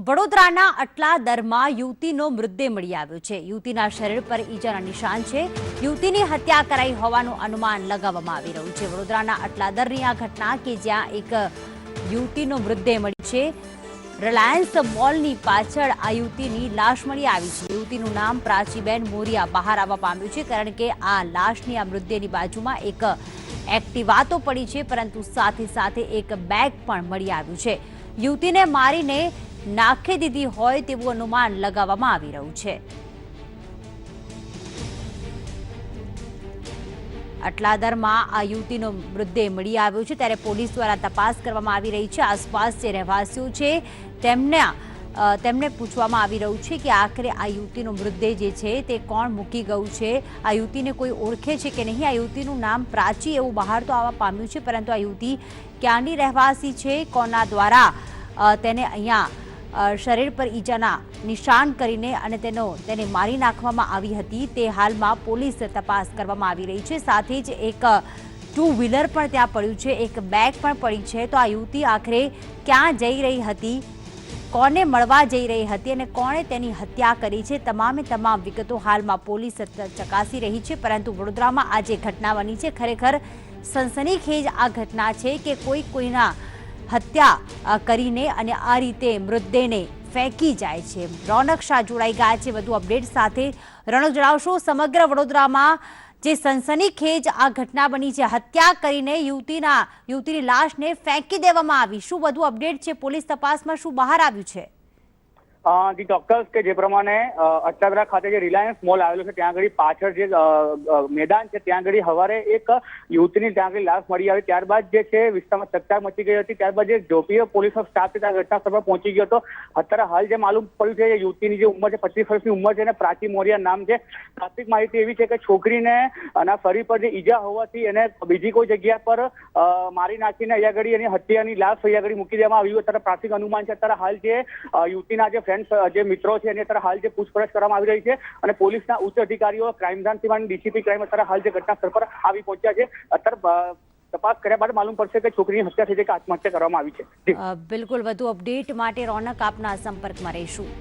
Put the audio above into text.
વડોદરાના અટલાદરમાં યુવતીનો મૃતદેહ મળી આવ્યો છે। યુવતીના શરીર પર ઈજાના નિશાન છે। યુવતીની હત્યા કરાઈ હોવાનું અનુમાન લગાવવામાં આવી રહ્યું છે। વડોદરાના અટલાદરની આ ઘટના કે જ્યાં એક યુવતીનો મૃતદેહ મળી છે। રિલાયન્સ મોલની પાછળ આ યુવતીની લાશ મળી આવી છે। યુવતીનું નામ પ્રાચીબેન મોરિયા બહાર આવવા પામ્યું છે, કારણ કે આ લાશની આ મૃતદેહની બાજુમાં એક એક્ટિવા તો પડી છે, પરંતુ સાથે સાથે એક બેગ પણ મળી આવ્યું છે। યુવતીને મારીને નાખી દીધી હોય તેવું અનુમાન લગાવવામાં આવી રહ્યું છે। અટલાદરમાં આ યુવતીનો મૃતદેહ મળી આવ્યો છે, ત્યારે પોલીસ દ્વારા તપાસ કરવામાં આવી રહી છે। આસપાસ જે રહેવાસીઓ છે તેમને પૂછવામાં આવી રહ્યું છે કે આખરે આ યુવતીનો મૃતદેહ જે છે તે કોણ મૂકી ગયું છે, આ યુવતીને કોઈ ઓળખે છે કે નહીં। આ યુવતીનું નામ પ્રાચી એવું બહાર તો આવવા પામ્યું છે, પરંતુ આ યુવતી ક્યાંની રહેવાસી છે, કોના દ્વારા તેને અહીંયા શરીર પર ઈજાના નિશાન કરીને અને તેને મારી નાખવામાં આવી હતી, તે હાલમાં પોલીસ તપાસ કરવામાં આવી રહી છે। સાથે જ એક ટુ વ્હીલર પણ ત્યાં પડ્યું છે, એક બેગ પણ પડી છે। તો આ યુવતી આખરે ક્યાં જઈ રહી હતી, કોને મળવા જઈ રહી હતી અને કોણે તેની હત્યા કરી છે, તમામે તમામ વિગતો હાલમાં પોલીસ ચકાસી રહી છે। પરંતુ વડોદરામાં આ જે ઘટના બની છે, ખરેખર સનસનીખેજ આ ઘટના છે કે કોઈના હત્યા કરીને અને આ રીતે મૃતદેહને ફેંકી જાય છે। રોનક શાહ જોડાઈ ગયા છે વધુ અપડેટ સાથે। રોનક, જણાવશો સમગ્ર વડોદરામાં જે સનસનીખેજ આ ઘટના બની છે, હત્યા કરીને યુવતીની લાશને ફેંકી દેવામાં આવી, શું વધુ અપડેટ છે? પોલીસ તપાસમાં શું બહાર આવ્યું છે? જી ચોક્કસ કે જે પ્રમાણે અટલાદરા ખાતે જે રિલાયન્સ મોલ આવેલો છે ત્યાં આગળ પાછળ જે મેદાન છે ત્યાં આગળ સવારે એક યુવતીની ત્યાં આગળ લાશ મળી આવી। ત્યારબાદ જે છે વિસ્તારમાં ચકચાર મચી ગઈ હતી। ત્યારબાદ જે જોપીઓ પોલીસનો સ્ટાફ છે ત્યાં ઘટના સ્થળ પર પહોંચી ગયો હતો। અત્યારે હાલ જે માલુમ પડ્યું છે યુવતીની જે ઉંમર છે 25 વર્ષની ઉંમર છે અને પ્રાચી મોરિયા નામ છે। પ્રાથમિક માહિતી એવી છે કે છોકરીને આના શરીર પર જે ઈજા હોવાથી એને બીજી કોઈ જગ્યા પર મારી નાખીને અહીંયા આગળ એની હત્યાની લાશ અહીંયા આગળ મૂકી દેવામાં આવી। અત્યારે પ્રાથમિક અનુમાન છે। અત્યારે હાલ જે યુવતીના જે મિત્રો છે એની અત્યારે હાલ જે પૂછપરછ કરવામાં આવી રહી છે અને પોલીસના ઉચ્ચ અધિકારીઓ ક્રાઇમ બ્રાન્ચથી માંડી ડીસીપી ક્રાઇમ અત્યારે હાલ જે ઘટના સ્થળ પર આવી પહોંચ્યા છે। અત્યારે તપાસ કર્યા બાદ માલુમ પડશે કે છોકરીની હત્યા થઈ છે કે આત્મહત્યા કરવામાં આવી છે। બિલકુલ, વધુ અપડેટ માટે રોનક આપના સંપર્કમાં રહીશું।